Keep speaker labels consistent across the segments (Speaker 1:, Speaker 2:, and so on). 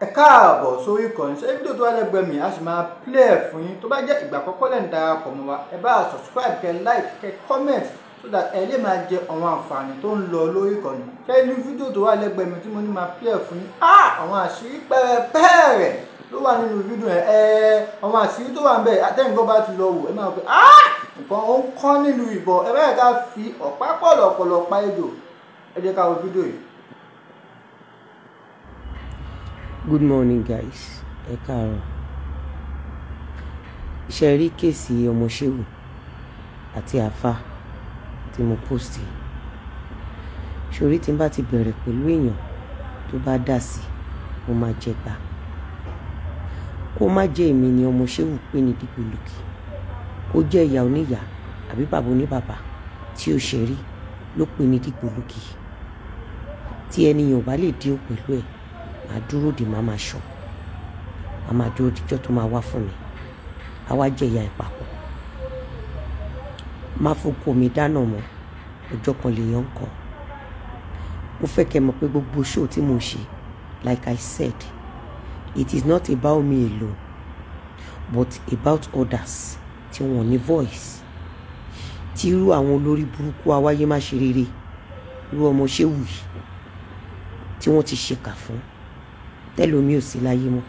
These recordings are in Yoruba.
Speaker 1: Ẹ káàbọ̀ sórí ìkànnì ṣé fídíò tó wà lẹ́gbẹ̀ẹ́ mi a sì máa play ẹ̀ fún yín tó bá jẹ́ ìgbà àkọ́kọ́ lẹ́nu darapọ̀ mọ́ wa ẹ bá subscribe kẹ́ like kẹ́ comment so that ẹ lè máa jẹ àwọn àǹfààní tó ń lọ lórí ìkànnì ṣé ní fídíò tó wà lẹ́gbẹ̀ẹ́ mi tí mo ní máa play ẹ̀ fún yín àwọn àṣírí pẹ́ẹ́rẹ́ ló wà nínú fídíò yẹn àwọn àṣírí tó wà ń bẹ̀ àtẹ̀yìnbó bá ti lọ wò ẹ máa pẹ́ nǹkan ó ń kọ́ nínú ìbọn ẹ bẹ́ẹ̀ ká fi ọ̀pá pọ̀lọ̀pọ̀lọ̀ pa ejò ẹ jẹ́ ká wo fídíò yìí.
Speaker 2: Good morning guys, ẹ káàárọ̀. Ṣé rí kéèsì ọmọ Ṣéwù àti àfà tí mo post yìí. Ṣorí tí n bá ti bẹ̀rẹ̀ pẹ̀lú èèyàn tó bá dà sí mo máa jẹ gbà. Kó má jẹ́ èmi ni ọmọ Ṣéwù pé ní dìgbòlùkì. Kó jẹ́ ìyá oníyà àbí bàbá oníbàbà tí ó ṣe rí ló pè ní dìgbòlùkì. Tí ẹnìyàn ò bá lè dín pẹ̀lú ẹ̀ máa dúró de máa ṣọ máa dúró díjọ́ tó máa wá fún mi àwa jẹ ìyá ìpapọ̀ má fòkó mi dáná mọ́ ọjọ́ kan lè yàn kọ́ mo fẹ́ kẹ́ mọ̀ pé gbogbo show tí mo ṣe like I said it is not about me alone but about others tí wọ́n ní voice tí irú àwọn olórí burúkú awáyé má ṣe rere irú ọmọ Ṣéwù yìí tí wọ́n ti ṣèkà fún tẹ́lómi ò sí láyé mọ́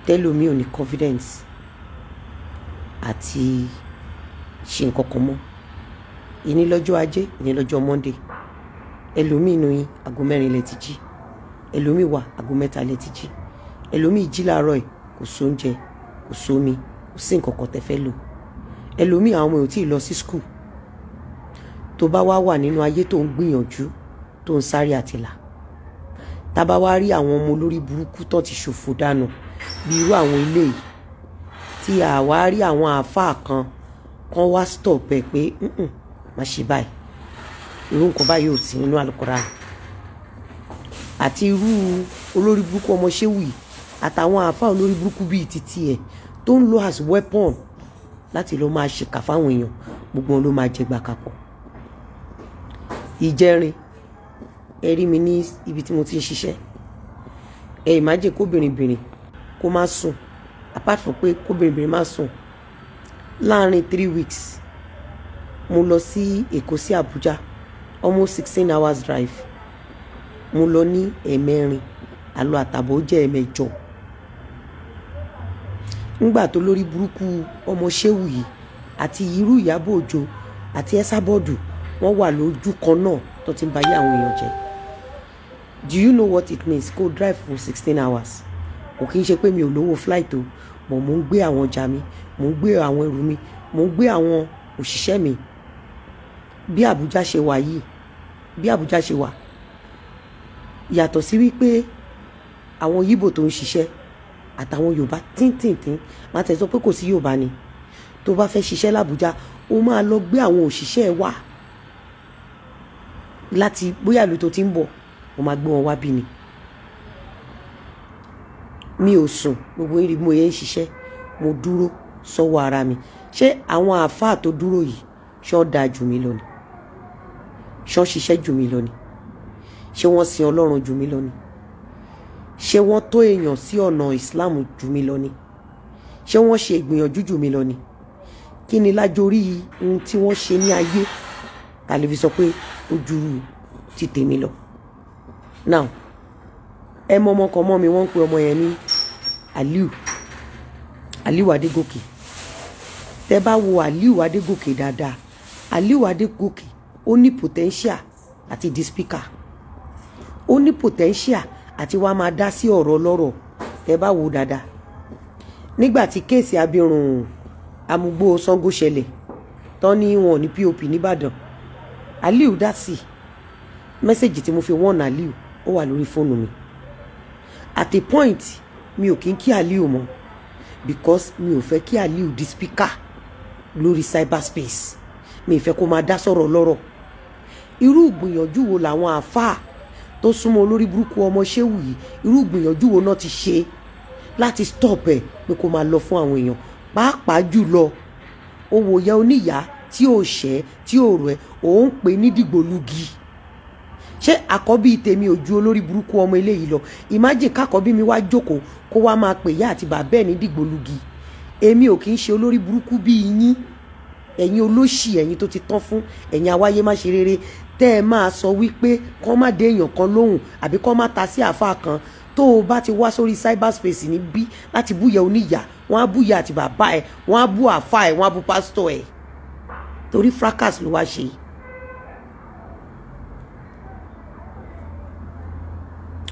Speaker 2: tẹ́lómi ò ní confidence àti ṣe nǹkan kan mọ́ ìní lọ́jọ́ ajé ìní lọ́jọ́ monday ẹlòmíì inú yín aago 4 lẹ ti jí ẹlòmíì wà aago 3 lẹ ti jí ẹlòmíì jí láàárọ̀ ẹ̀ kò sóúnjẹ kò sómi kò sí nǹkan kan tẹ́ fẹ́ lò ẹlòmíì àwọn ọmọ ò tí ì lọ sí school tó bá wà nínú ayé tó ń gbìyànjú tó ń sáré àtìlà tábà wá rí àwọn ọmọ olórí burúkú tó ti ṣòfò dànù bí irú àwọn ilé yìí tí àwa rí àwọn àáfàá kan wá stop ẹ pé má ṣe báyìí irú nǹkan báyìí ò sí nínú Al-Qur'an àti irú olórí burúkú ọmọ Ṣéwù yìí àtàwọn àáfàá olórí burúkú bíi títí ẹ tó ń lo as weapon láti lọ máa ṣèkà fáwọn èèyàn gbogbo wọn ló máa jẹ gbàkapọ̀ ìjẹrin ẹ rí mi ní ibi tí mo ti ń ṣiṣẹ́ ẹ imagine kóbìnrin kó má sùn apart from pé kóbìnrin má sùn láàrin 3 weeks mo lọ sí Èkó sí Àbújá almost 16 hours drive mo lọ ní ẹ̀mẹ́rin àlọ àtàbọ̀ jẹ́ ẹ̀mẹ́jọ ńgbà tó lórí burúkú ọmọ Ṣéwù yìí àti irú Ìyábọ̀ Òjó àti Ẹsábọ́ọ̀dù wọ́n wà lójú kan náà tó ti ń bayé àwọn èèyàn jẹ́. Do you know what it means? Go drive for 16 hours. Kò kí n ṣe pé mi ò lówó flight o, but mo ń gbé àwọn ọjà mi, mo ń gbé àwọn ẹrù mi, mo ń gbé àwọn òṣìṣẹ́ mi. Bí Àbújá ṣe wà yìí, bí Àbújá ṣe wà. Yàtọ̀ sí wípé àwọn Yíbò tó ń ṣiṣẹ́ àtàwọn Yorùbá tíntìntín, máa tẹ̀ sọ pé kò sí Yorùbá ni. Tó bá fẹ́ ṣiṣẹ́ l'Àbújá, ó máa lọ gbé àwọn òṣìṣẹ́ wá láti bóyá ìlú tó ti ń bọ̀ mo máa gbé wọn wá bí ni mi ò sùn gbogbo ìrì mo yẹn ń ṣiṣẹ́ mo dúró sọ́wọ́ ara mi ṣé àwọn àáfàá tó dúró yìí ṣọ́ dáa jù mí lọ ni ṣọ́ ṣiṣẹ́ jù mí lọ ni ṣé wọ́n sin Ọlọ́run jù mí lọ ni ṣé wọ́n tó èèyàn sí ọ̀nà Islam jù mí lọ ni ṣé wọ́n ṣe ìgbìyànjú jù mí lọ ni kí ni lájorí ohun tí wọ́n ṣe ní ayé ká lè fi sọ pé ó jù ti tèmi lọ. Now ẹ mọ ọmọ kan mọ́ mi wọ́n ń pe ọmọ yẹn ní Aliu Adégòkè tẹ bá wo Aliu Adégòkè dáadáa Aliu Adégòkè ó ní potential àti di speaker ó ní potential àti wá máa dá sí ọ̀rọ̀ lọ́rọ̀ tẹ bá wo dáadáa nígbà tí kéèsì Abirùn Amúgbó Ṣàngó ṣẹlẹ̀ tán ní wọn ní POP nìbàdàn Aliu dá sí mẹ́sẹ̀jì tí mo fi wọ́n Aliu ó wà lórí fóònù mi at a point mi ò kí ń kí Aliu mọ́ because mi ò fẹ́ kí Aliu di speaker lórí cyberspace mi ò fẹ́ kó máa dá sọ̀rọ̀ lọ́rọ̀ irú ìgbìyànjú wo làwọn àáfàá tó súnmọ́ olórí burúkú ọmọ Ṣéwù yìí irú ìgbìyànjú wo náà ti ṣe láti stop ẹ̀ pé kó máa lọ fún àwọn èèyàn pàápàá jùlọ owó yẹ oníyàá tí ò ṣẹ́ tí ò rẹ̀ òun pè ní dìgbòlugi ṣé àkọ́bí tèmi ò ju olórí burúkú ọmọ eléyìí lọ? Imagine kákọ́bí mi wá jókòó kó wá máa pè ìyá àti bàbá ẹ̀ ní dìgbòlugi. Èmi ò kì í ṣe olórí burúkú bí yín, ẹ̀yin olóṣì, ẹ̀yin tó ti tán fún, ẹ̀yin awáyé má ṣe rere tẹ́ ẹ máa sọ wípé kọ́ má dé èèyàn kan lóhùn àbí kọ́ má ta sí àáfàá kan. Tó o bá ti wá sórí cyberspace níbí láti búyẹ oníyà, wọ́n á búyẹ àti bàbá ẹ̀, wọ́n á bú àáfàá ẹ̀, wọ́n á bú pásítọ̀ ẹ̀, torí fracas ló wá ṣe.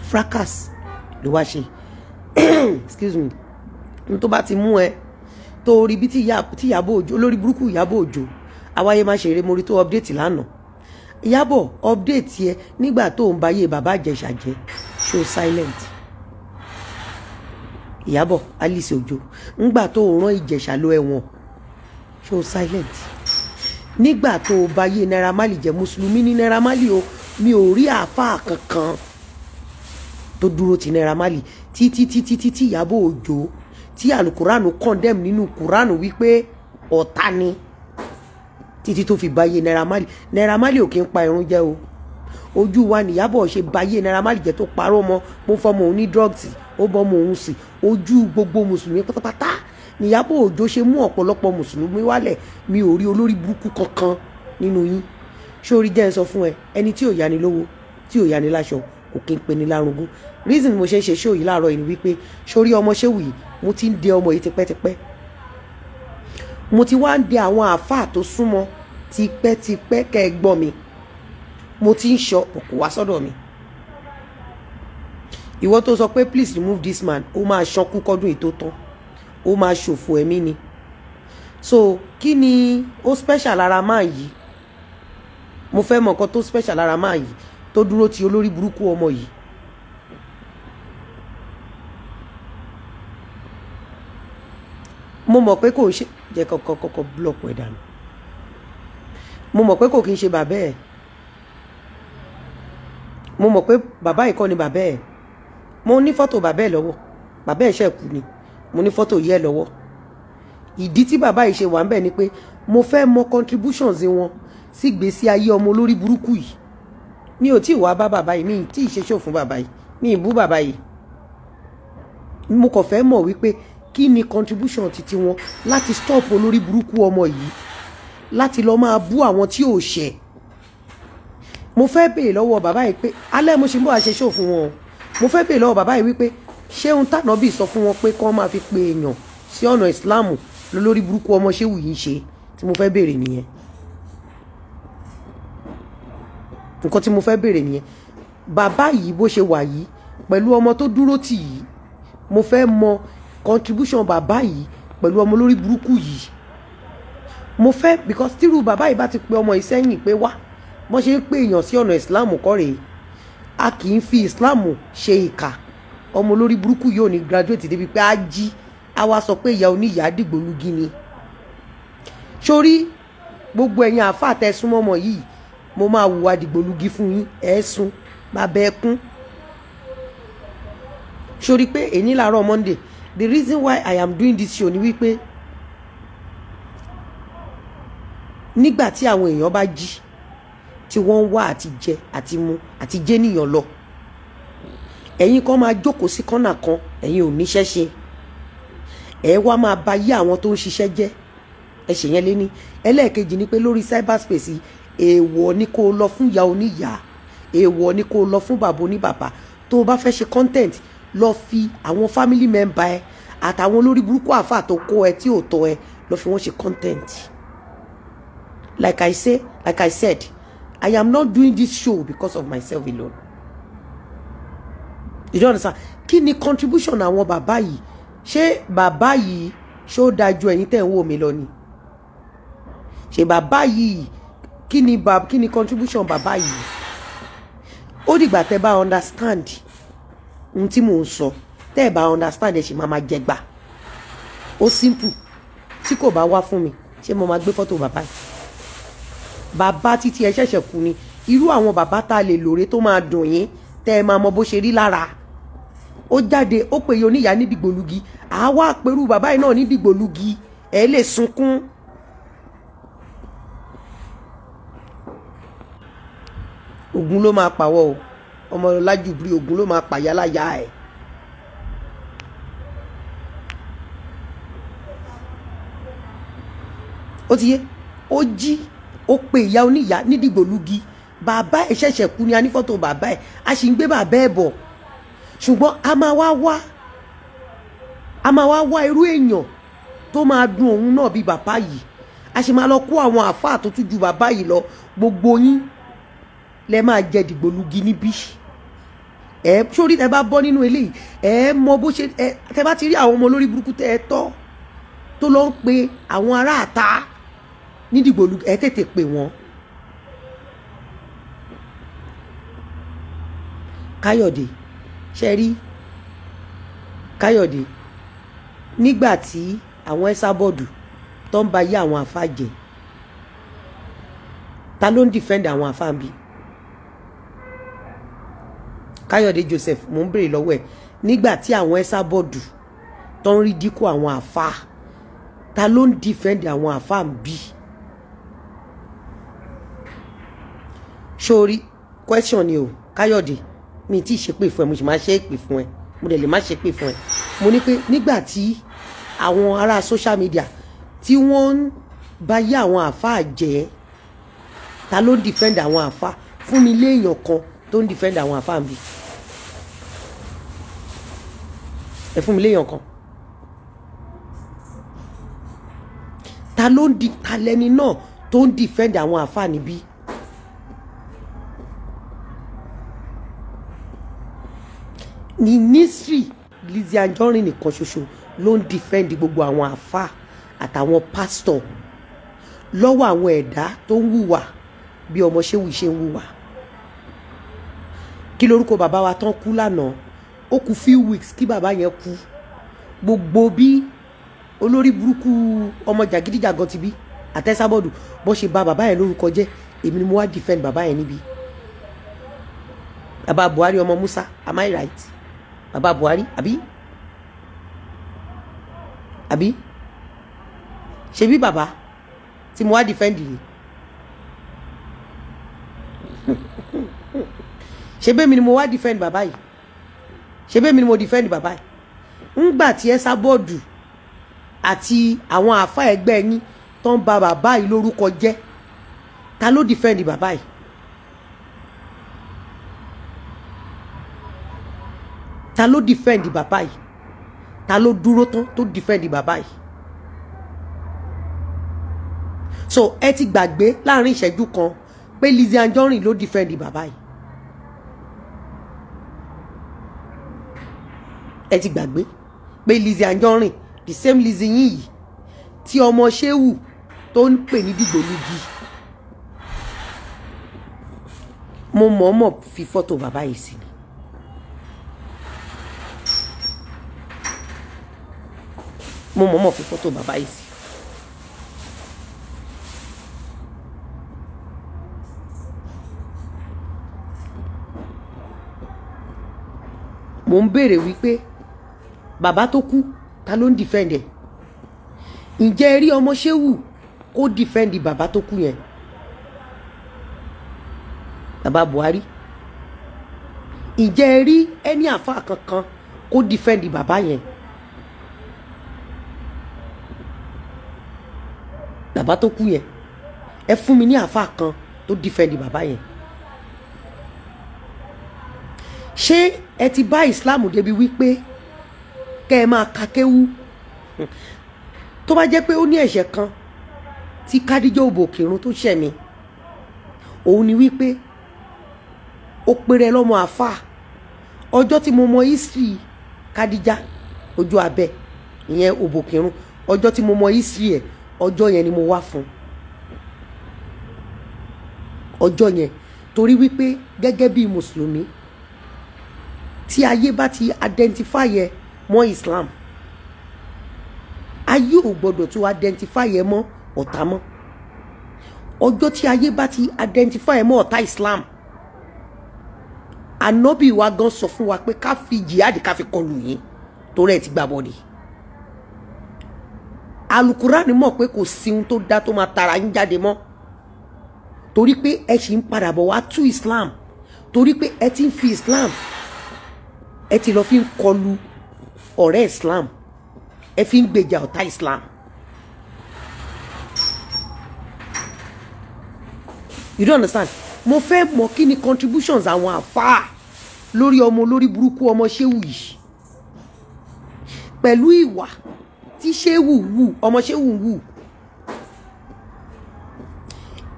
Speaker 2: Fracas ló wá ṣe. Excuse me. N tó bá ti mú ẹ tó rí bí tí Ìyábọ̀ Òjó, olórí burúkú Ìyábọ̀ Òjó, awáyé má ṣe eré, mo rí tó update lánàá. Ìyábọ̀ update yẹ nígbà tó ń báyé bàbá Ìjẹ̀ṣà jẹ́, show silent. Ìyábọ̀ Alice Òjó ńgbà tó rán Ìjẹ̀ṣà lọ ẹ̀wọ̀n, show silent. Nígbà tó báyé Naira Marley jẹ́, mùsùlùmí ní Naira Marley o, mi ò rí àáfàá kankan tó dúró ti Naira Marley títí Ìyábọ̀ Òjó tí alukuraanu condemn nínú kuraanu wípé ọ̀tá ni, títí tó fi báyé Naira Marley. Naira Marley ò kí ń pa irun jẹ́ o. Ojú wa ni Ìyábọ̀ ṣe báyé Naira Marley jẹ́ tó parọ́ mọ́, mo fọmọ òun ní drugs, ó bọ́mọ òun sí. Ojú gbogbo mùsùlùmí pátápátá ni Ìyábọ̀ Òjó ṣe mú ọ̀pọ̀lọpọ̀ mùsùlùmí wálẹ̀. Mi ò rí olórí burúkú kankan nínú yín. Sórí jẹ́ ń sọ fún ẹ, ẹni tí ò yá ni lówó, tí ò yá ni láṣọ, kò kí ń pe ni lárugún. Reason mo ṣe ń ṣe show yìí láàárọ̀ yìí ni wípé sórí ọmọ Ṣéwù yìí, mo ti ń de ọmọ yìí tipẹ́tipẹ́. Mo ti wá ń de àwọn àáfàá tó súnmọ́ tipẹ́tipẹ́, kẹ́ ẹ gbọ́ mi. Mo ti ń sọ kò wá sọ́dọ̀ mi. Ìwọ tó sọ pé please remove this man, ó máa ṣankú kọ́dún ètò tán, ó máa ṣòfò ẹ̀mí ni. So kí ni ó special lára máa yìí? Mo fẹ́ mọ̀ nǹkan tó special lára máa yìí tó dúró ti olórí burúkú ọmọ yìí. Mo mọ̀ pé kò ń ṣe jẹ́ kọ́kọ́ block ẹ̀ dànù. Mo mọ̀ pé kò kí ń ṣe bàbá ẹ̀. Mo mọ̀ pé bàbá yìí kọ́ ni bàbá ẹ̀. Mo ní fọ́tò bàbá ẹ̀ lọ́wọ́, bàbá ẹ̀ ṣẹ̀ kú ni, mo ní fọ́tò yẹ́ lọ́wọ́. Ìdí tí bàbá yìí ṣe wà ńbẹ̀ ni pé mo fẹ́ mọ contributions wọn sí ìgbésí ayé ọmọ olórí burúkú yìí. Mi ò tí ì wá bá bàbá yìí, mi ì tí ì ṣe show fún bàbá yìí, mi ì bú bàbá yìí. Mo kàn fẹ́ mọ̀ wípé kí ni contribution titi wọn láti stop olórí burúkú ọmọ yìí láti lọ máa bú àwọn tí ò ṣẹ̀. Mo fẹ́ béèrè lọ́wọ́ bàbá yìí pé alẹ́ mo ṣe ń bọ̀ àṣẹ show fún wọn. Mo fẹ́ béèrè lọ́wọ́ bàbá yìí wípé ṣé ohun tànàbí sọ fún wọn pé kí wọ́n máa fi pe èèyàn sí ọ̀nà ìsìláàmù lórí burúkú ọmọ Ṣéwù yìí ṣe, tí mo fẹ́ béèrè nìyẹn. Nǹkan tí mo fẹ́ béèrè nìyẹn. Bàbá yìí bó ṣe wà yìí pẹ̀lú ọmọ tó dúró tì yìí, mo fẹ́ mọ contribution bàbá yìí pẹ̀lú ọmọ lórí burúkú yìí. Mo fẹ́ because tírú bàbá yìí bá ti pe ọmọ yìí sẹ́yìn pé wá wọ́n ṣe ń pè èèyàn sí ọ̀nà ìsìláàmù kọ́ rèé, a kì í fi ìsìláàmù ṣe ìkà. Ọmọ lórí burúkú yóò ní graduate débi pé á jí á wá sọ pé ìyá oníyàá dìgbòlugi ni. Sórí gbogbo ẹ̀yin àáfàá tẹ́ súnmọ́ ọmọ yìí, mo máa hùwà dìgbòlugi fún yín, ẹ̀ẹ́sùn bàbá ẹkún. Sórí pé èní làárọ̀ Monday, the reason why I am doing this show ni wípé nígbà tí àwọn èèyàn bá jí tí wọ́n ń wá àti jẹ àti mu àti jẹ́ níyàn lọ, ẹ̀yin kan máa jókòó sí kọ́nà kan, ẹ̀yin ò níṣẹ́ ṣe, ẹ̀ wá máa ba yí àwọn tó ń ṣiṣẹ́ jẹ́. Ẹ ṣe yẹn lé ní. Ẹlẹ́ẹ̀kejì ni pé lórí cyberspace èèwọ̀ ni kó lọ fún ìyá oníyàá, èèwọ̀ ni kó lọ fún bàbá oníbàbá. Tó o bá fẹ́ ṣe content, lọ fi àwọn family member ẹ àtàwọn olórí burúkú àfáà tó kó ẹ tí ò tọ́ ẹ, lọ fi wọ́n ṣe content. Like I said, I am not doing this show because of myself alone. You don't understand? Kí ni contribution àwọn bàbá yìí? Ṣé bàbá yìí ṣó dájú ẹ̀yin tẹ́ ń wò mí lọ ni? Ṣé bàbá yìí kí ni contribution bàbá yìí? Ó dìgbà tẹ́ bá understand ohun tí mò ń sọ. Tẹ́ bá understand ẹ ṣì máa jẹ gbà. Ó simple. Tí kò bá wá fún mi, ṣé mo máa gbé fọ́tò bàbá yìí? Bàbá títí ẹ ṣẹ̀ṣẹ̀ kú ni. Irú àwọn bàbá tá lè lóore tó máa dùn yín, tẹ́ máa mọ bó ṣe rí lára. Ó jáde ó pè oníyàá ní dìgbòlugi, àwa pẹ̀rú bàbá yìí náà ní dìgbòlugi, ẹ lè sunkún. Ògún ló máa pàwọ́ o ọmọ Lájùbírí, Ògún ló máa pàyà láyà ẹ̀. Ó ti yé, ó jí ó pe ìyá oníyà nídìgbòlugi, bàbá ẹ̀ ṣẹ̀ṣẹ̀ kú ni a ní fọ́tò bàbá ẹ̀, a sì ń gbé bàbá ẹ̀ bọ̀, ṣùgbọ́n a máa wá wá irú èèyàn tó máa dùn òun náà bí bàbá yìí, a sì máa lọ kó àwọn àfáà tó tún ju bàbá yìí lọ, gbogbo yín lẹ máa jẹ dìgbòlugi níbí. Sórí tẹ bá bọ́ nínú eléyìí mọ bó ṣe tẹ bá ti rí àwọn ọmọ olórí burúkú tẹ tọ́ tó lọ ń pe àwọn ará àta ní dìgbòlugi, tètè pè wọ́n. Káyọ̀dé ṣe rí Káyọ̀dé nígbà tí àwọn Ẹsábọ́ọ̀dù tó ń ba yé àwọn àfáà jẹ, ta ló ń defend àwọn àfáà bí? Káyọ̀dé Joseph mò ń béèrè lọ́wọ́ ẹ̀, nígbà tí àwọn Ẹsábọ́ọ̀dù tó ń rí dínkù àwọn àfáà, ta ló ń defend àwọn àfáà bí? Sórí question ni o Káyọ̀dé, mi ti ṣépè fún ẹ, mo sì máa ṣépè fún ẹ, mo dẹ̀ lè má ṣépè fún ẹ. Mo ní pé nígbà tí àwọn ará social media tí wọ́n ń bá yé àwọn àfáà jẹ́, ta ló ń defend àwọn àfáà? Fún mi léèyàn kan tó ń defend àwọn àfáà bí? Ẹ fún mi léèyàn kan. Ta ló ń ta lẹ́ni náà tó ń defend àwọn àfáà níbí? Ní ministry Lizzy Anjorin nìkan ṣoṣo ló ń defend gbogbo àwọn àfáà àtàwọn pastor lọ́wọ́ àwọn ẹ̀dá tó ń hùwà bí ọmọ Ṣéwù ṣe ń hùwà. Kí lorúkọ bàbá wa tán kú lánàá? Ó kù few weeks kí bàbá yẹn kú. Gbogbo bí olórí burúkú ọmọ jàgídíjàgan ti bí àtẹ́sábọ́ọ̀dù bó ṣe bà bàbá yẹn lórúkọ jẹ́, èmi ni mo wá defend bàbá yẹn níbí. Bàbá Buhari ọmọ Musa, am I right? Bàbá Buhari àbí ṣe bí bàbá tí mo wá defend yìí ṣe bẹ́ẹ̀ mi ni mo wá defend bàbá yìí, ṣe bẹ́ẹ̀ mi ni mo defend bàbá yìí. Ńgbà tí Ẹsábọ́ọ̀dù àti àwọn àfáà ẹgbẹ́ yín tó ń ba bàbá yìí lórúkọ jẹ́, ta ló defend bàbá yìí? Ta ló defend bàbá yìí? Ta ló dúró tán tó defend bàbá yìí? So ẹ ti gbàgbé láàrin ìṣẹ́jú kan pé Lizzy Anjorin ló defend bàbá yìí. Ẹ ti gbàgbé pé Lizzy Anjorin, the same Lizzy yín yìí tí ọmọ Ṣéwù tó ń pè ní dìgbòlugi, mo mọ̀ọ́mọ̀ fi fọ́tò bàbá yìí sí ni. Mo mọ̀ọ́mọ̀ fi fọ́tò bàbá yìí sí. Mo ń béèrè wípé bàbá tó kú ta ló ń defend ẹ̀? Ǹjẹ́ ẹ rí ọmọ Ṣéwù kó defend bàbá tó kú yẹn? Bàbá Buhari, ǹjẹ́ ẹ rí ẹni àfáà kankan kó defend bàbá yẹn? Bàbá tó kú yẹn, ẹ fún mi ní àfáà kan tó defend bàbá yẹn. Ṣé ẹ ti bá Islam débi wípé kẹ́ ẹ máa ka kéwú? Tó bá jẹ́ pé ó ní ẹ̀ṣẹ̀ kan tí Kádíjà Òbòkìrun tó ṣẹ̀ ni, òun ni wípé ó pèrè lọ́mọ àfáà. Ọjọ́ tí mo mọ history Kádíjà ojú abẹ ìyẹn Òbòkìrun, ọjọ́ tí mo mọ history ẹ̀, ọjọ́ yẹn ni mo wá fún. Ọjọ́ yẹn torí wípé gẹ́gẹ́ bí mùsùlùmí tí ayé bá ti identify ẹ mọ́ Islam, ayé ò gbọdọ̀ tún identify ẹ mọ́ ọ̀tá mọ́. Ọjọ́ tí ayé bá ti identify ẹ mọ́ ọ̀tá Islam, Ànábì wa gan sọ fún wa pé ká fi jihad ká fi kọlù yín torí ẹ ti gbà bọ́dì. Alukurani mọ̀ pé kò sí ohun tó dá tó máa tara yín jáde mọ́, torí pé ẹ sì ń padà bọ̀ wá tú Islam torí pé ẹ ti ń fi Islam ẹ ti lọ fi ń kọlu ọ̀rẹ́ Islam, ẹ fi ń gbèjà ọ̀tá Islam. You don't understand? Mo fẹ́ mọ̀ kí ni contributions àwọn àfáà lórí ọmọ olórí burúkú ọmọ Ṣéwù yìí, pẹ̀lú ìwà tí Ṣéwù wù, ọmọ Ṣéwù wù.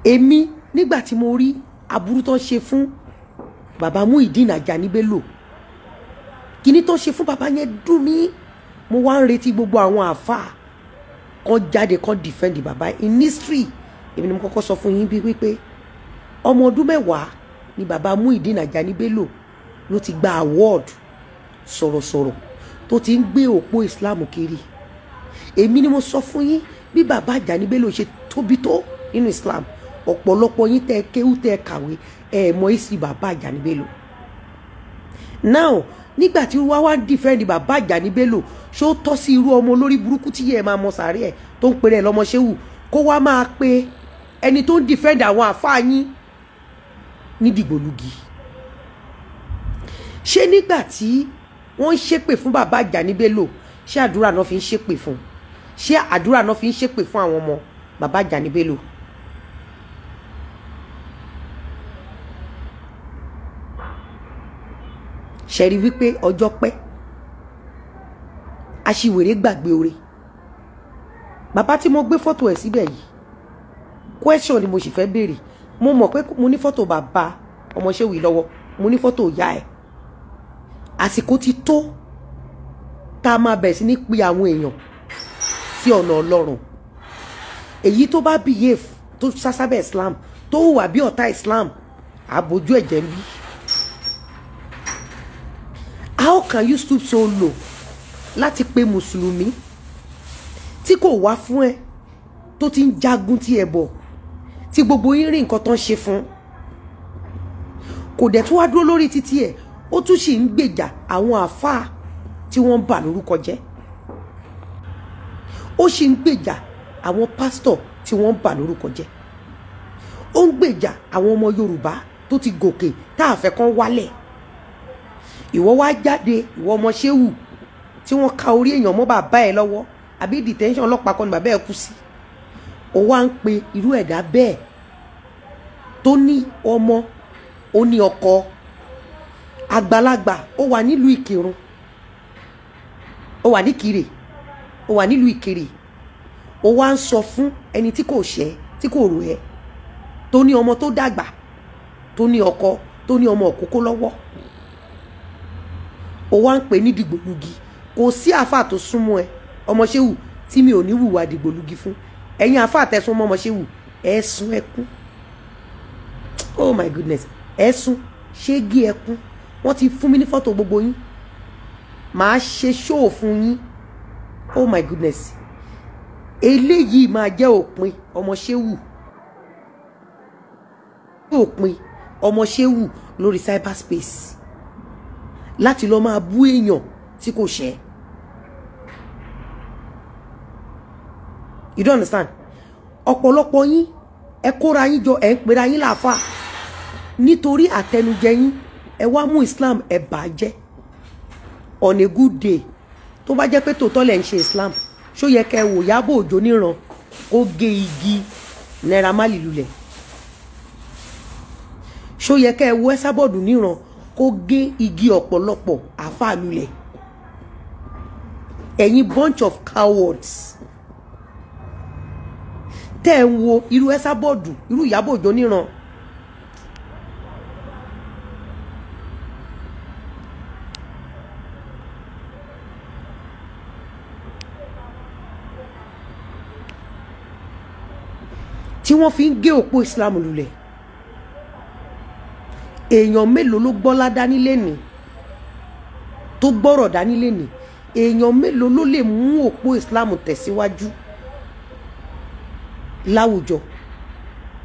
Speaker 2: Èmi nígbà tí mo rí aburú tó ń ṣe fún bàbá Muyideen Ajani Bello, kíní tó ń ṣe fún bàbá yẹn dùn mí. Mo wá ń retí gbogbo àwọn àfáà kan jáde kan defend bàbá in history. Èmi ni mo kọ́kọ́ sọ fún yín bí wípé ọmọ ọdún 10 ni bàbá Muyideen Ajani Bello ló ti gba award sọ̀rọ̀sọ̀rọ̀ tó ti ń gbé òpó Islam kiri. Èmi ni mo sọ fún yín bí bàbá Ajani Bello ṣe tóbi tó nínú Islam. Ọ̀pọ̀lọpọ̀ yín tẹ́ kéwú tẹ́ kàwé ẹ mọ̀ isi bàbá Ajani Bello. Now nígbà tí wá defend bàbá Ajani Bello, ṣó tọ́ sí irú ọmọ olórí burúkú tí yẹ máa mọ sàárẹ̀ ẹ̀ tó ń pèrè lọ́mọ Ṣéwù kó wá máa pe ẹni tó ń defend àwọn àfáà yín ní dìgbòlugi? Ṣé nígbà tí wọ́n ń ṣépè fún bàbá Ajani Bello, ṣé àdúrà náà fi ń ṣépè fún? Ṣé àdúrà náà fi ń ṣépè fún àwọn ọmọ bàbá Ajani Bello? Ṣé rí wípé ọjọ́ pẹ́ aṣiwèrè gbàgbé oore. Bàbá tí mo gbé fọ́tò ẹ̀ síbẹ̀ yìí, question ni mo sì fẹ́ béèrè. Mo mọ̀ pé mo ní fọ́tò bàbá ọmọ Ṣéwù lọ́wọ́, mo ní fọ́tò ìyá ẹ̀. Àsìkò ti tó tá a máa bẹ̀rẹ̀ sí ní pe àwọn èèyàn sí ọ̀nà Ọlọ́run. Èyí tó bá behave tó sásábẹ̀ Islam, tó hùwà bí ọ̀tá Islam, àbójú ẹ̀jẹ̀ ń bí. How can you stoop so low láti pe mùsùlùmí tí kò wá fún ẹ, tó ti ń jagun tí ẹ bọ̀, tí gbogbo yín rí nǹkan tó ń ṣe fún, kò dẹ̀ tún wá dúró lórí títí ẹ̀, ó tún sì ń gbèjà àwọn àfáà tí wọ́n ń bà lórúkọ jẹ́, ó sì ń gbèjà àwọn pásítọ̀ tí wọ́n ń bà lórúkọ jẹ́, ó ń gbèjà àwọn ọmọ Yorùbá tó ti gòkè tá a fẹ́ kán wálẹ̀. Ìwọ wá jáde, ìwọ ọmọ Ṣéwù tí wọ́n ka orí èèyàn mọ́ bàbá ẹ̀ lọ́wọ́, àbí detention ọlọ́pàá kan ní bàbá ẹ̀ kú sí. Ó wá ń pe irú ẹ̀dá bẹ́ẹ̀ tó ní ọmọ, ó ní ọkọ, àgbàlagbà, ó wà nílùú Ìkìrun, ó wà ní Ìkirè, ó wà nílùú Ìkirè. Ó wá ń sọ fún ẹni tí kò ṣẹ̀, tí kò rò ẹ́, tó ní ọmọ tó dàgbà, tó ní ọkọ, tó ní ọmọ òkókó lọ́wọ́. Ó wá ń pè ní dìgbòlugi. Kò sí àfáà tó súnmọ́ ẹ ọmọ Ṣéwù tí mi ò ní wùwà dìgbòlugi fún. Ẹ̀yin àfáà tẹ̀sùn mọ́ ọmọ Ṣéwù, ẹ sun ẹkún. Oh my goodness, ẹ sun ṣégi ẹkún. Wọ́n ti fún mi ní fọ́tò gbogbo yín, màá ṣe ṣóò fún yín. Oh my goodness, eléyìí máa jẹ́ òpin ọmọ Ṣéwù, òpin ọmọ Ṣéwù lórí cyberspace, láti lọ máa bú èèyàn tí kò ṣẹ̀. You don't understand? Ọ̀pọ̀lọpọ̀ yín ẹ kóra yín jọ, ẹ ń pera yín láàfáà nítorí àtẹnujẹ yín, ẹ wá mú Islam ẹ bàjẹ́. On a good day, tó bá jẹ́ pé tòótọ́ lẹ̀ ń ṣe Islam, ṣó yẹ kẹ́ wò Ìyábọ̀ Òjó níran kó gé igi Naira Marley lulẹ̀? Ṣó yẹ kẹ́ wo Esabod níran kó gé igi ọ̀pọ̀lọpọ̀ àfáà lulẹ̀? Ẹ̀yin bunch of cowards tẹ́ ń wo irú Esabod, irú Ìyábọ̀ Òjó níran. Tí wọ́n fi ń gé òpó Islam lulẹ̀. Èèyàn mélòó ló gbọ́lá dání lẹ́nìí, tó gbọ́rọ̀ dání lẹ́nìí? Èèyàn mélòó ló lè mú òpó Islam tẹ̀síwájú láwùjọ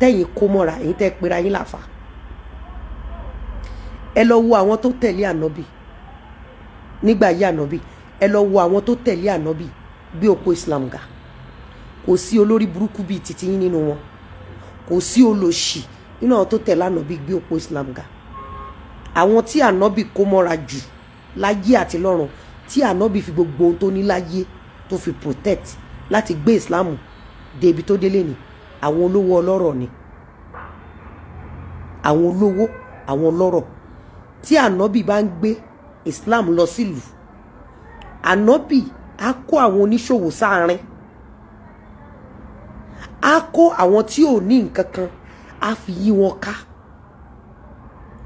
Speaker 2: tẹ́yìn kó mọ́ra, èyí tẹ́ pera yín láfa? Ẹ lọ wo àwọn tó tẹ̀lé ànábì nígbà yí ànábì, ẹ lọ wo àwọn tó tẹ̀lé ànábì bí òpó Islam ga. Kò sí olórí burúkú bíi titi yín nínú wọn, kò sí olòṣì nínú àwọn tó tẹ̀lé ànábì bí òpó Islam ga. àwọn tí ànábì kó mọ́ra jù láyé àti lọ́run, tí ànábì fi gbogbo ohun tó ní láyé tó fi protect láti gbé Islam dé ibi tó délé ni àwọn olówó ọlọ́rọ̀ ni, àwọn olówó àwọn ọlọ́rọ̀. Tí ànábì bá ń gbé Islam lọ sílùú, ànábì á kó àwọn oníṣòwò sáàrin, á kó àwọn tí ò ní nǹkan kan á fi yí wọn ká.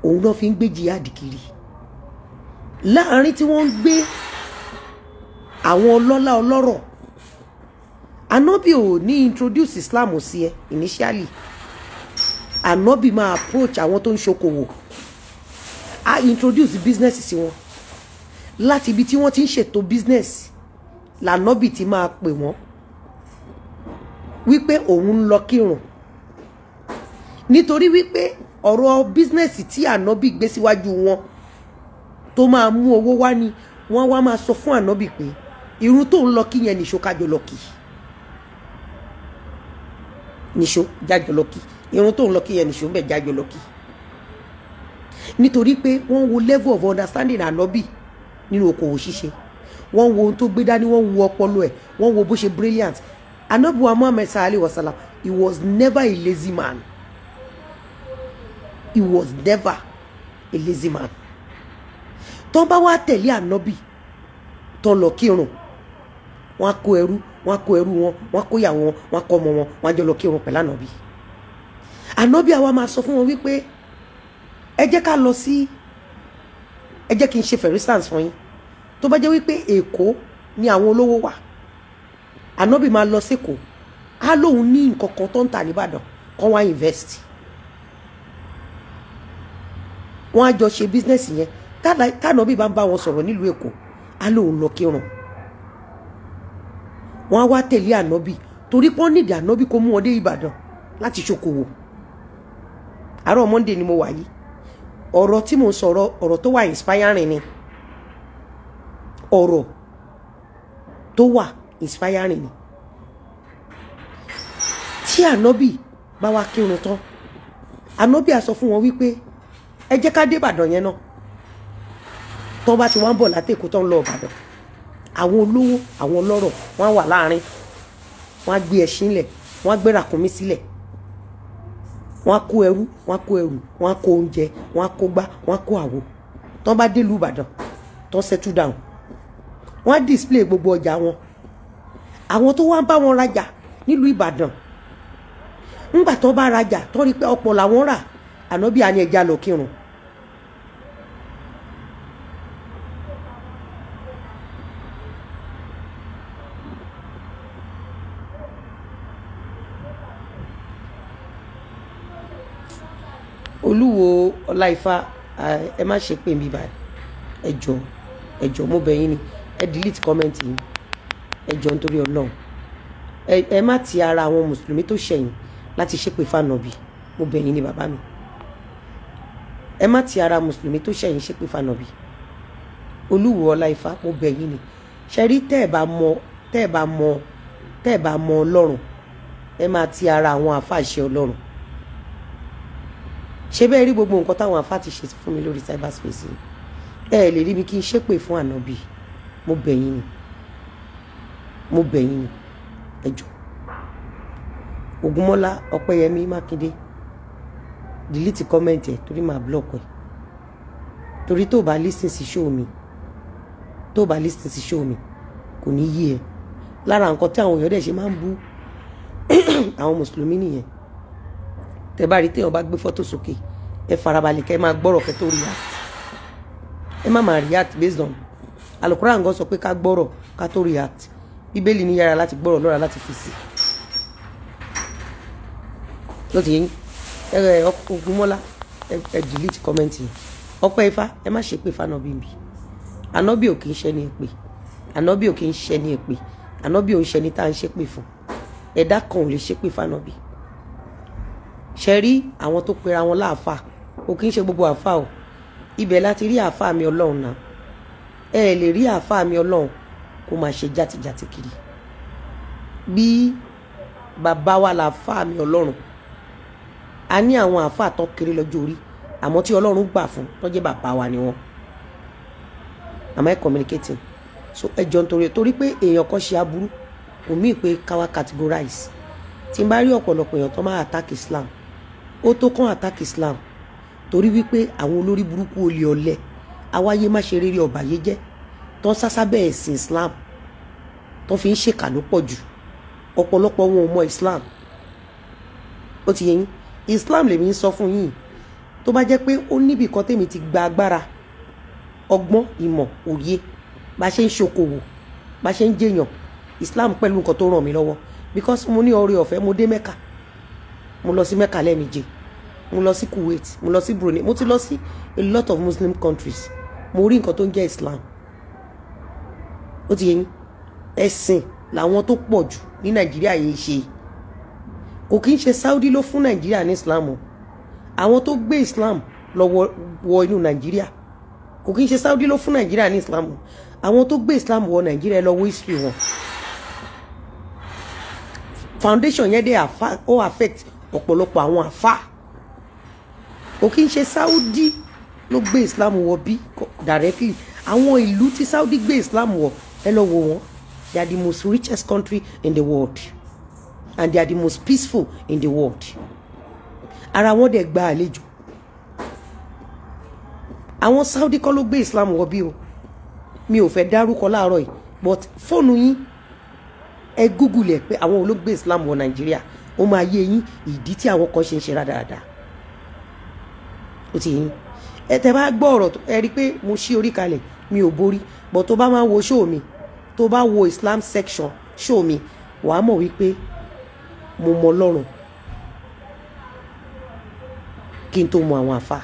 Speaker 2: Òun náà fi ń gbé jihad kiri láàrin tí wọ́n ń gbé àwọn ọlọ́lá ọlọ́rọ̀. Ànábì ò ní introduce Islam sí ẹ initially. Ànábì máa approach àwọn tó ń ṣokòwò, á introduce business sí wọn. Láti ibi tí wọ́n ti ń ṣètò business lànábì ti máa pè wọ́n wípé òun ń lọ kírun, nítorí wípé ọ̀rọ̀ business tí ànábì gbé síwájú wọn tó máa mú owó wá ni wọ́n wá máa sọ fún ànábì pé irun tó ń lọ kí yẹn nìṣó kájọ lọ kí, nìṣó jájọ lọ kí, irun tó ń lọ kí yẹn nìṣó ń bẹ̀ jájọ lọ kí. Nítorí pé wọ́n wo level of understanding ànábì nínú okòwò ṣíṣe, wọ́n wo ohun tó gbé dání, wọ́n wo ọpọlọ ẹ̀, wọ́n wo bó ṣe brilliant. Ànábì wa Muhammad sallallahu alaihi wasallam, he was never a lazy man. He was never a lazy man. Tó bá wá tẹ̀lé ànábì tó lọ kírun, wọ́n kó ẹrú wọn, wọ́n kó ìyàwó wọn, wọ́n kó ọmọ wọn, wọ́n jọ lọ kírun pẹ̀lú ànábì. Ànábì àwa máa sọ fún wọn wípé ẹ jẹ́ ká lọ sí, ẹ jẹ́ kí n ṣe for instance fún yín. Tó bá jẹ́ wípé Èkó ni àwọn olówó wà, ànábì máa lọ sí Èkó, á lóun ní nǹkan kan tó ń tà nìbàdàn kán wá invest. Wọ́n á jọ ṣe business yẹn. Tànábì bá ń bá wọn sọ̀rọ̀ nílùú Èkó, á lóun lọ kírun. Wọ́n á wá tẹ̀lé ànábì torí pé wọ́n nídìí ànábì kó mú wọn dé Ìbàdàn láti ṣokòwò. Àárọ̀ Monday ni mo wà yìí. Ọ̀rọ̀ tí mo ń sọ̀rọ̀, ọ̀rọ̀ tó wà inspiring ni. Ọ̀rọ̀ tó wà inspiring ni. Tí ànábì bá wá kírun tán, ànábì á sọ fún wọn wípé ẹ jẹ́ ká dé Ìbàdàn yẹn náà. Tó bá ti wá ń bọ̀ láti Èkó tó ń lọ Ìbàdàn, àwọn olówó àwọn ọlọ́rọ̀ wọ́n wà láàrin, wọ́n á gbé ẹṣin lẹ̀, wọ́n á gbé ràkúnmí sílẹ̀, wọ́n á kó ẹrú, wọ́n á kó ẹrù, wọ́n á kó oúnjẹ, wọ́n á kó gbá, wọ́n á kó àwo. Tó bá dé ìlú Ìbàdàn tó settle down, wọ́n á display gbogbo ọjà wọn. Àwọn tó wá ń bá wọn rajà nílùú Ìbàdàn, ńgbà tó bá rajà tó rí pé ọ̀pọ̀ làwọn rà, ànábì á ní ẹja lọ kírun. Olúwo Ọláìfá, ẹ má ṣe pè mí báyìí, ẹ jọ̀ọ́ mo bẹ̀ yín ni, ẹ delete comment yín, ẹ jọ̀ọ́ nítorí Ọlọ́run. Ẹ má ti ara àwọn mùsùlùmí tó ṣẹ̀yìn láti ṣépè fànàbì, mo bẹ̀ yín ni bàbá mi. Ẹ má ti ara mùsùlùmí tó ṣẹ̀yìn ṣépè fànàbì. Olúwo Ọláìfá, mo bẹ̀ yín ni. Ṣé rí tẹ́ ẹ bá mọ Ọlọ́run, ẹ má ti ara àwọn àfáàṣẹ Ọlọ́run. Ṣé bẹ́ẹ̀ rí gbogbo nǹkan táwọn àfáà ti ṣe fún mi lórí cyberspace yìí? Ẹ lè rí mi kí n ṣépè fún ànábì. Mo bẹ̀ yín ni, mo bẹ̀ yín ni, ẹ jọ̀ọ́. Ògúnmọ́lá Ọpẹ́yẹmí Mákindé, delete comment ẹ torí máa block ẹ. Torí tó bá listen sí show mi, kò ní yé ẹ. Lára nǹkan tí àwọn èèyàn dẹ̀ ṣe máa ń bú àwọn mùsùlùmí nìyẹn. Tẹ́ bá rí téèyàn bá gbé fọ́tò sókè, ẹ farabalẹ̀ kẹ́ máa gbọ́rọ̀ kẹ́ tó react. Ẹ má máa react based on Al-Quran gan sọ pé ká gbọ́rọ̀ ká tó react. Bíbélì ní yára láti gbọ́rọ̀ lọ́ra láti fi sí. Ló ti yín Ògúnmọ́lá ẹ delete comment yìí. Ọpẹ́ifá, ẹ má ṣe pé fànàbí mi. Ànábì ò kì í ṣe ní èpè. Ànábì ò kì í ṣe ní èpè. Ànábì ò ń ṣe ní tá à ń ṣépè fún. Ẹ̀dá kan ò lè ṣépè fànàbí. Ṣé rí àwọn tó pera wọn láàfà, ò kì í ṣe gbogbo àfà o. Ibẹ̀ láti rí àfà mi Ọlọ́run náà. Ẹ lè rí àfà mi Ọlọ́run kó máa ṣe játijàti kiri. Bí bàbá wa làfà mi Ọlọ́run, a ní àwọn àfà tó kéré lọ́jọ́ orí àmọ́ tí Ọlọ́run gbà fún tó jẹ́ bàbá wa ni wọ́n. Am I communicating? So ẹ jọ torí pé èèyàn kan ṣe aburú kò mí pé káwa categorize. Tí n bá rí ọ̀pọ̀lọpọ̀ èèyàn tó máa attack Islam ó tó kàn attack Islam torí wípé àwọn olórí burúkú olè ọ̀lẹ awáyé má ṣe rere ọ̀bàyé jẹ́ tó ń sásá bẹ́ẹ̀ sin Islam tó fi ń ṣèkà ló pọ̀ jù ọ̀pọ̀lọpọ̀ wọn ò mọ Islam. Ó ti yé yín Islam lèmi ń sọ fún yín tó bá jẹ́ pé ó níbì kan tèmi ti gba agbára ọgbọ́n ìmọ̀ òye bá ṣe ń ṣokòwò bá ṣe ń jẹyàn Islam pẹ̀lú nǹkan tó ràn mí lọ́wọ́ because mo ní oore ọ̀fẹ́ mo dé Mẹ́kà mo lọ sí Mẹ́kà lẹ́ẹ̀méje mo lọ sí Kuwait mo lọ sí Brunei mo ti lọ sí a lot of Muslim countries mo rí nǹkan tó ń jẹ́ Islam. Ó ti yé yín ẹ̀sìn làwọn tó pọ̀ jù ní Nàìjíríà yìí ṣe kò kí ń ṣe Saudi ló fún Nàìjíríà ní Islam o àwọn tó gbé Islam lọ wọ inú Nàìjíríà kò kí ń ṣe Saudi ló fún Nàìjíríà ní Islam o àwọn tó gbé Islam wọ Nàìjíríà lọ wọ history wọn foundation yẹn dé ó affect ọ̀pọ̀lọpọ̀ àwọn àfà kò kí ń ṣe Saudi ló gbé Islam wọ bí directly àwọn ìlú tí Saudi gbé Islam wọ ẹ lọ wò wọn they are the most richest country in the world and they are the most peaceful in the world ara wọn dẹ̀ gba àlejò àwọn Saudi kọ́ ló gbé Islam wọ bí o mi ò fẹ́ dárúkọ láàárọ̀ yìí but fóònù yín ẹ google ẹ pé àwọn olóògbé Islam wọ Nàìjíríà ó máa yé yín ìdí tí àwọn kan ṣe ń ṣe rádaràda. Ó ti yín ẹ tẹ bá gbọ́ ọ̀rọ̀ ẹ rí i pé mo ṣí orí kalẹ̀ mi ò borí but tó bá máa wo show mi tó bá wo Islam section show mi wàá mọ̀ wípé mo mọ Ọlọ́run kí n tó mọ àwọn àfa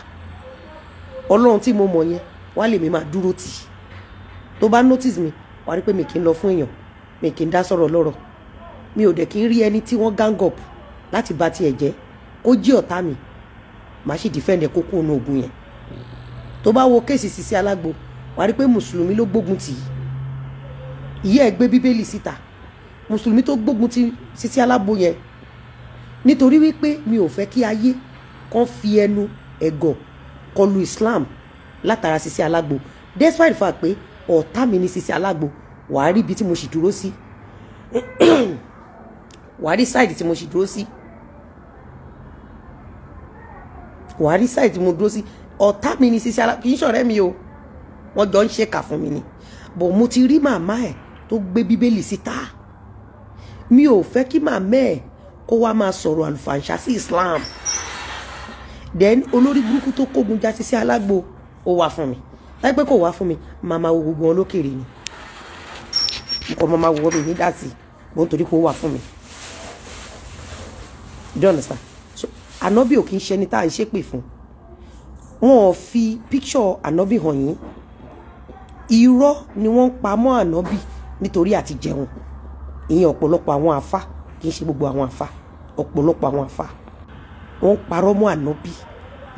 Speaker 2: Ọlọ́run tí mo mọ̀ yẹn wá lè mi máa dúró tì tó bá notice mi wàá rí pé mi kì í lọ fún èèyàn mi kì í dá sọ̀rọ̀ lọ́rọ̀ mi ò dẹ̀ kí n rí ẹni tí wọ́n gang up láti bà tiẹ̀ jẹ́ kó jí ọ̀tá mi màá sì defend ẹ̀ kókó inú ogun yẹn. Tó bá wo kéèsì Sisi Alágbo wàá rí pé mùsùlùmí ló gbógun tì í ìyá ẹ̀ gbé bíbélì síta mùsùlùmí tó gbógun ti Sisi Alágbo yẹn nítorí wípé mi ò fẹ́ kí ayé kan fi ẹnu ẹ̀gọ̀ kọlu Islam látara Sisi Alágbo despite the fact pé ọ̀tá mi ni Sisi Alágbo wàá rí ibi tí mo sì dúró sí wàá rí side tí mo sì dúró sí wàá rí side tí mo dúró sí ọ̀tá mi ni Sisi Alágbo kì í ṣọ̀rẹ́ mi o wọ́n jọ ń ṣèkà fún mi ni bọ̀ mo ti rí màmá ẹ̀ tó gbé bíbélì síta mi ò fẹ́ kí màmá ẹ̀ kó wá máa sọ̀rọ̀ àlùfàǹṣá sí Islam then olórí burúkú tó kógun já Sisi Alágbo ó wá fún mi láì pé kò wá fún mi màmá wo gbogbo wọn lókèrè ni nǹkan màmá wo mi ní dásì bó ń torí pé ó wà fún mi you understand so Ànábì ò kì í ṣe ẹni tá à ń ṣépè fún wọn ò fi picture Ànábì hàn yín irọ́ ni wọ́n ń pa mọ́ Ànábì nítorí àti jẹun ìyẹn ọ̀pọ̀lọpọ̀ àwọn àfà kì í ṣe gbogbo àwọn àfà ọ̀pọ̀lọpọ̀ àwọn àfà wọ́n ń parọ́ mọ́ Ànábì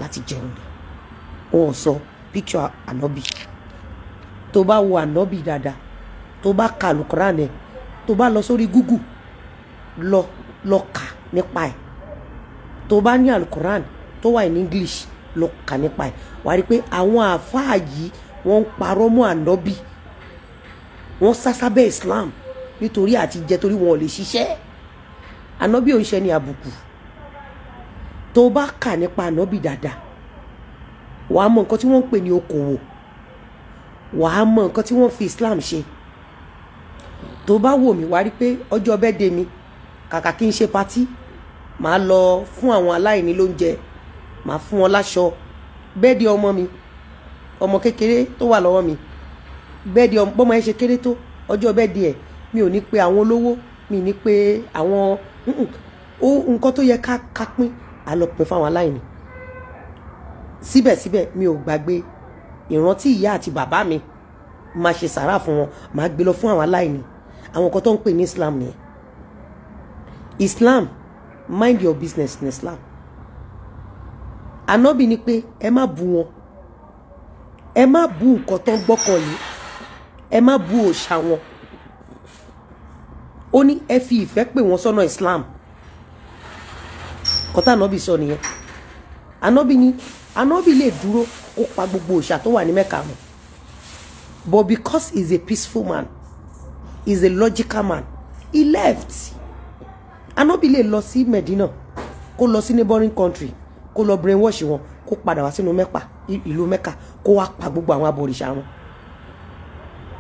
Speaker 2: láti jẹun ni wọn ò sọ picture Ànábì tó bá wo Ànábì dáadáa tó bá ka Al-Qur'an ẹ tó bá lọ sórí Google lọ kà nípa ẹ̀ tó bá ní Al-Qur'an tó wà ní English lọ kà nípa ẹ̀ wàá rí pé àwọn àfáà yìí wọ́n ń parọ́ mọ́ Ànábì wọ́n sásábẹ́ Islam nítorí àti jẹ torí wọn ò lè ṣiṣẹ́ Ànábì ò ń ṣe ní àbùkù tó bá kà nípa Ànábì dáadáa wàá mọ nǹkan tí wọ́n ń pè ní okòwò wàá mọ nǹkan tí wọ́n fi Islam ṣe tó bá wò mí wá rí pé ọjọ́ bẹ́ẹ̀dẹ̀ mi kàkà kí n ṣe patí màá lọ fún àwọn aláìní lóúnjẹ màá fún wọn láṣọ bẹ́ẹ̀dẹ̀ ọmọ mi ọmọ kékeré tó wà lọ́wọ́ mi bẹ́ẹ̀dẹ̀ bọ́mọ ẹ ṣe kéré tó ọjọ́ bẹ́ẹ̀dẹ̀ ẹ̀ mi ò ní pé àwọn olówó mi ní pé àwọn nǹkan tó yẹ ká pín àlọ́pẹ́ fáwọn aláìní síbẹ̀síbẹ̀ mi ò gbàgbé ìrántí ìyá àti bàbá mi máa ṣe sàrà fún wọn máa gbé lọ fún àwọn aláìní àwọn kan tó ń pè ní Islam nìyẹn Islam mind your business ní Islam Ànábì ní pé ẹ má bú wọn ẹ má bú nǹkan tó ń gbọ́kàn yìí ẹ má bú òòṣà wọn ó ní ẹ fi ìfẹ́ pè wọ́n sọ́nà Islam kọ́tà Ànábì sọ nìyẹn Ànábì ní Ànábì lè dúró kó pa gbogbo òòṣà tó wà ní Mẹ́kà mọ́, but because he's a peaceful man, he's a logical man, he left. Ànábì lè lọ sí Medina, kó lọ sí neighboring country, kó lọ brainwash wọn, kó padà wá sínú ìlú Mẹ́kà, kó wá pa gbogbo àwọn abọ̀rìṣà wọn.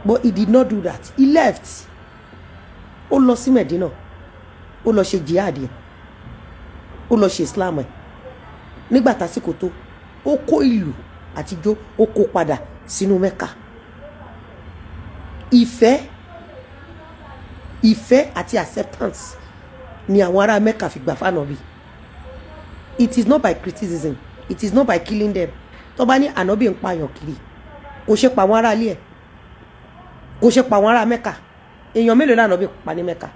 Speaker 2: But he did not do that. He left. Ó lọ sí Medina, ó lọ ṣe jihad ẹ̀, ó lọ ṣe Islam ẹ̀. Nígbà tásìkò tó, ó kó ìlú àtijọ́, ó kó padà sínú Mẹ́kà. Ìfẹ́ àti acceptance ni àwọn ará Mẹ́kà fi gbà f'Ànábì. It is not by criticism, it is not by killing them. Tó bá ní Ànábì ń pààyàn kiri, kò ṣe pa àwọn ará ilé ẹ̀, kò ṣe pa àwọn ará Mẹ́kà. Èèyàn mélòó la Ànábì pa ní Mẹ́kà?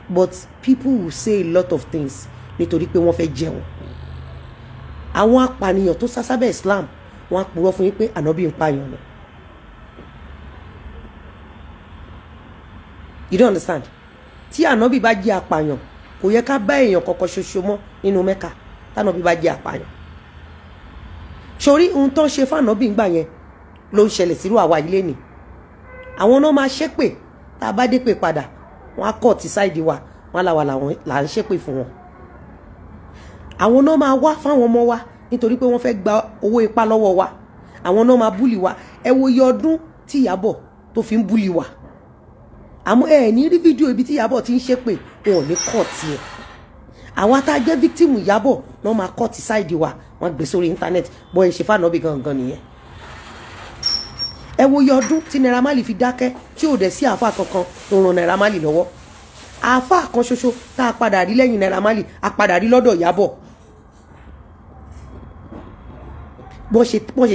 Speaker 2: But people will say a lot of things nítorí pé wọ́n fẹ́ jẹun. Àwọn apànìyàn tó sá sábẹ́ Islam, wọ́n á purọ́ fún yín pé Ànábì ń pààyàn lọ. You don't understand? Tí Ànábì bá jẹ́ apààyàn, kò yẹ ká bá èèyàn kọ̀ọ̀kan ṣoṣo mọ́ nínú Mẹ́kà. T'Ànábì bá jẹ́ apààyàn. Sórí ohun tó ń ṣe f'Ànábì ńgbà yẹn ló ń ṣẹlẹ̀ sírú àwa ilé ni. Àwọn náà máa ṣépè, tá a bá dé pè padà, wọ́n á kọ̀ tí sáìdì wa, wọ́n là ń ṣépè fún wọn. Àwọn náà máa wá fáwọn ọmọ wa nítorí pé wọ́n fẹ́ gba owó ipá lọ́wọ́ wa. Àwọn náà máa búlì wa. Ẹ wo iye ọdún tí Ìyábọ̀ tó fi ń búlì wa. Àmọ́ ẹ ní rí fídíò ibi tí Ìyábọ̀ ti ń ṣépè, wọn ò ní kọ̀ tiẹ̀. Àwọn tá a jẹ́ victim Ìyábọ̀ náà máa kọ̀ tí sáìdì wa, wọ́n gbé sórí íńtánẹ́ẹ̀tì, bọ́ ẹ ṣe f'Ànábì gangan nìyẹn. Ẹ wo iye ọdún tí Naira Marley fi dákẹ́ tí ò dẹ̀ sí àáfà kankan tó ran Naira Marley lọ́wọ́. Àáfà kan ṣoṣo tá a padà rí lẹ́yìn Naira Marley, a padà rí lọ́dọ̀ Ìyábọ̀. Bọ́n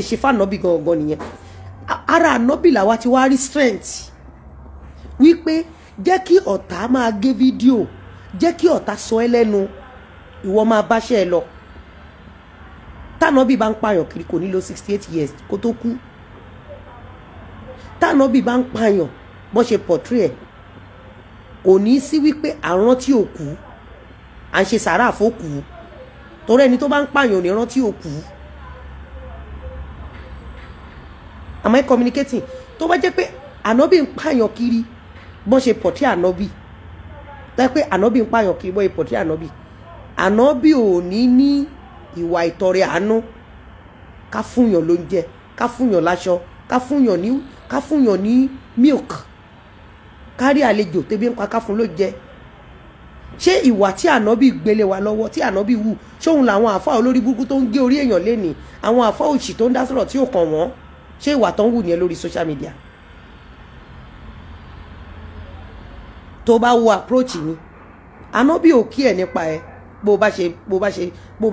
Speaker 2: ṣe f'Ànábì gangan nìyẹn. Ara Ànábì làwa ti wá rí strength wípé jẹ́ kí ọ̀tá máa gé fídíò, jẹ́ kí ọ̀tá sọ ẹ́ lẹ́nu, ìwọ máa báṣẹ́ ẹ lọ. T'Ànábì bá ń pààyàn kiri kò ní lo 68 years kó tó kú. T'Ànábì bá ń pààyàn bọ́n ṣe portray ẹ̀, kò ní sí wípé àrán tí ò kú, à ń ṣe sàárà fókù, torí ẹni tó bá ń pààyàn ò ní rántí ò kú. Am I communicating? Tó bá jẹ́ pé Ànábì ń pààyàn kiri bọ́n ṣe portray Ànábì, tó jẹ́ pé Ànábì ń pààyàn kiri bọ́n ṣe portray Ànábì, Ànábì ò ní ìwà ìtọrẹ àánú, ká fúnyàn lóúnjẹ, ká fúnyàn láṣọ, ká fúnyàn ní milk, kárí àlejò tẹ́bí ń pa ká fún lóúnjẹ. Ṣé ìwà tí Ànábì gbélé wa lọ́wọ́, tí Ànábì wù, ṣóhun làwọn àfáà olórí burúkú tó ń gé orí èèyàn lénìí, àwọn àfáà òṣì tó ń dá sọ̀rọ̀ tí ò kàn wọ́n, ṣé ìwà tó ń wù nìyẹn lórí social media? Tó bá wo approach ni, Ànábì ò kí ẹ̀ nípa ẹ̀, bó bá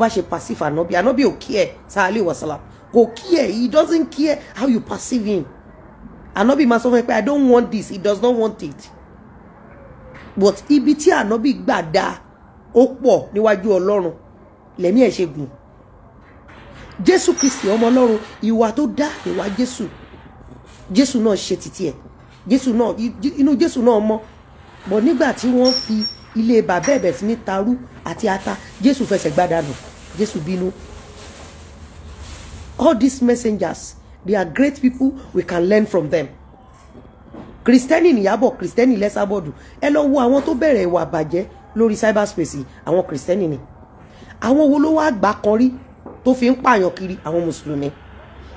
Speaker 2: ṣe passive Ànábì ò kí ẹ̀ sallallahu alaihi wasallam, kò kí ẹ̀, he doesn't care how you perceive him. Ànábì máa sọ fún ẹ pé I don't want this, he does not want it. But ibi tí Ànábì gbà dá ó pọ̀ níwájú Ọlọ́run, lẹ́mí ẹ̀ ṣe gùn. Jésù Kristi ọmọ Ọlọ́run, ìwà tó dá ìwà Jésù náà ṣe títí ẹ̀, inú Jésù náà mọ́. But nígbà tí wọ́n fi ilé bàbá ẹ̀bẹ̀ sí ní tarú àti ata, Jésù fẹsẹ̀ gbádànù, Jésù bínú. All these messengers, they are great people, we can learn from them. Kristẹni ni Ìyábọ̀, Kristẹni l'Ẹsábọ̀dù. Ẹ lọ wo àwọn tó bẹ̀rẹ̀ ìwà bàjẹ́ lórí cyberspace, àwọn Kristẹni ni. Àwọn wo ló wá gbà kan rí tó fi ń pààyàn kiri? Àwọn Mùsùlùmí.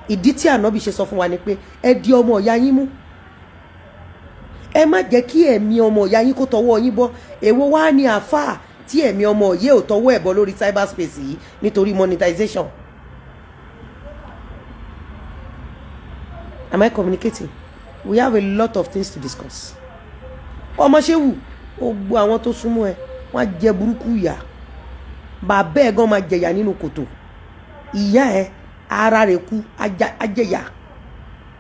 Speaker 2: Ìdí tí Ànábì ṣe sọ fún wa ni pé ẹ di ọmọ ìyá yín mú. Ẹ má jẹ́ kí ẹ̀mí ọmọ ìyá yín kó tọwọ́ yín bọ́. Èwo wá ní àfáà tí ẹ̀mí ọmọ ìyá ò tọwọ́ ẹ̀ bọ́ lórí cyberspace yìí nítorí monetization? Am I communicating? We have a lot of things to discuss. Ọmọ Ṣéwù, gbogbo àwọn tó súnmọ́ ẹ, wọ́n á jẹ burúkú ìyà. Bàbá ẹ̀ gan máa jẹ̀yà nínú kòtò. Ìyá ẹ, ara rẹ̀ kú, á jẹ̀yà.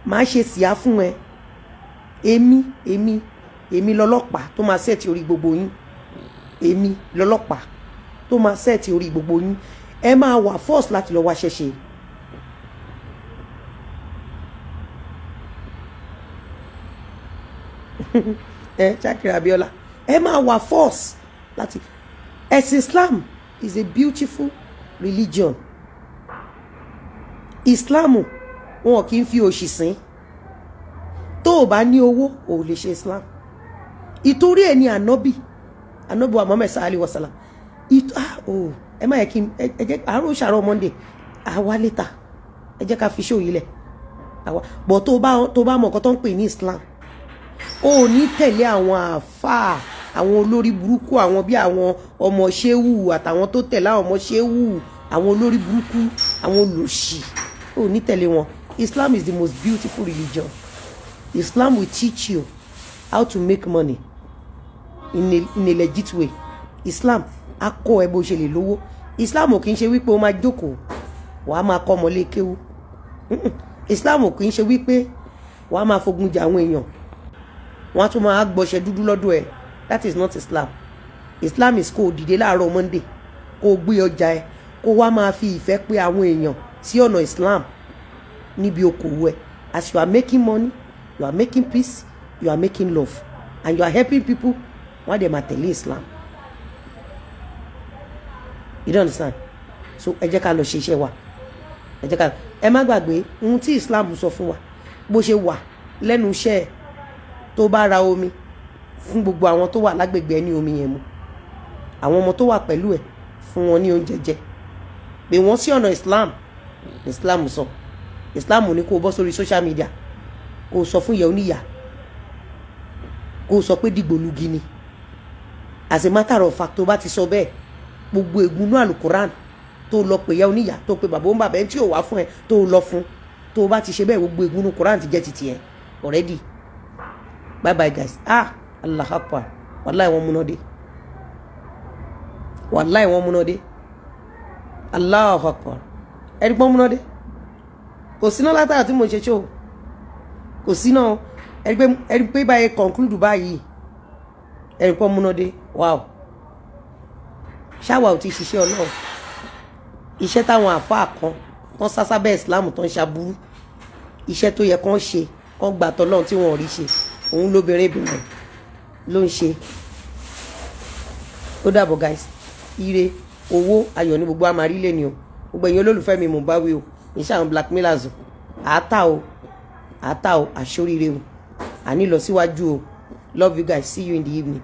Speaker 2: Màá ṣe síá fún ẹ. Èmi lọ́lọ́pàá tó máa sẹ́ẹ̀tì orí gbogbo yín. Èmi lọ́lọ́pàá tó máa sẹ́ẹ̀tì orí gbogbo yín. Ẹ máa wà force láti lọ wá ṣẹ̀ṣẹ̀. Shakira Abiola, ẹ máa wà force láti. Ẹ̀sìn Islam is a beautiful religion. Islam wọn kì í fi òṣì sìn. Tó o bá ní owó o lè ṣe Islam. Ìtorí ẹ̀ ni ànábì wa Muhammad sallallahu alaihi wasallam ẹ má yẹ kí ẹ jẹ́ àárò ṣàrọ̀ Monday àwa létà ẹ jẹ́ ká fi ṣó yìí lẹ̀ àwa bọ̀ tó bá mọ̀ nǹkan tó ń pè ní Islam o ní tẹ̀lé àwọn àfáà àwọn olórí burúkú àwọn bí àwọn ọmọ ṣéwù àtàwọn tó tẹ̀lé àwọn ọmọ ṣéwù àwọn olórí burúkú àwọn olòṣì o ní tẹ̀lé wọn. Islam is the most beautiful religion. Islam will teach you how to make money in a legit way. Islam á kọ́ ẹ bó ṣe lè lówó. Islam ò kì í ṣe wípé o máa jókòó wàá máa kọ́ ọmọlé kéwú. Islam ò kì í ṣe wípé wàá máa fogun jà àwọn èèyàn wọ́n á tún máa gbọ́ṣẹ́ dúdú lọ́dọ̀ ẹ̀. That is not Islam. Islam is kó o dìde láàárọ̀ Monday kó o gbé ọjà ẹ kó wá máa fi ìfẹ́ pé àwọn èèyàn sí ọ̀nà Islam níbi okòwò ẹ. As you are making money, you are making peace, you are making love, and you are helping people wọ́n á dẹ̀ máa tẹ̀lé Islam. You don't understand? So ẹ jẹ́ ká lọ ṣe iṣẹ́ wa. Ẹ má gbàgbé ohun tí Islam sọ fún wa bó ṣe wà lẹ́nu iṣẹ́ ẹ̀ tó bá ra omi fún gbogbo àwọn tó wà lágbègbè ẹ ní omi yẹn mu. Àwọn ọmọ tó wà pẹ̀lú ẹ̀ fún wọn ní oúnjẹ jẹ. Pè wọ́n sí ọ̀nà Islam. Islam sọ. Islam ní kó o bọ́ sórí social media kó o sọ fún ìyá oníyà kó o sọ pé dìgbòlugi ni. As a matter of fact tó bá ti sọ bẹ́ẹ̀ gbogbo ègúnú àlùkùrán tó lọ pè ìyá oníyà tó pè bàbá òǹbàbà ẹni tí ò wá fún ẹ tó lọ fún tó bá ti ṣe bẹ́ẹ̀ gbogbo ègúnú kùrán ti jẹ́ titi ẹ already. Bye bye guys. Allah akbar. Wallahi wọ́n múná dé. Wallahi wọ́n múná dé. Allahu akbar. Ẹni pọ́n múná dé. Kò síná látara tí mo ṣe ṣó. Kò síná. Ẹni pé báyìí conclude báyìí. Ẹni pọ́n múná dé. Wow. Ṣáwa ò ti ṣiṣẹ́ Ọlọ́run. Iṣẹ́ táwọn àfáà kan tán sásá bẹ́ẹ̀ Islam tán ṣaburú. Iṣẹ́ tó yẹ kán ṣe kán gbà tọ́lọ́run tí wọ́n ò rí ṣe. Òun lóbìnrin ìbìnrin ló ń ṣe. Ó dàbọ̀ guys. Ire owó ayọ̀ ní gbogbo àmàrí lé ni o. Gbogbo ẹ̀yin olólùfẹ́ mi mò ń bá wí o. Iṣẹ́ àwọn blackmailers o. Àátà o àṣoríire o. Àní lọ síwájú o. Love you guys. See you in the evening.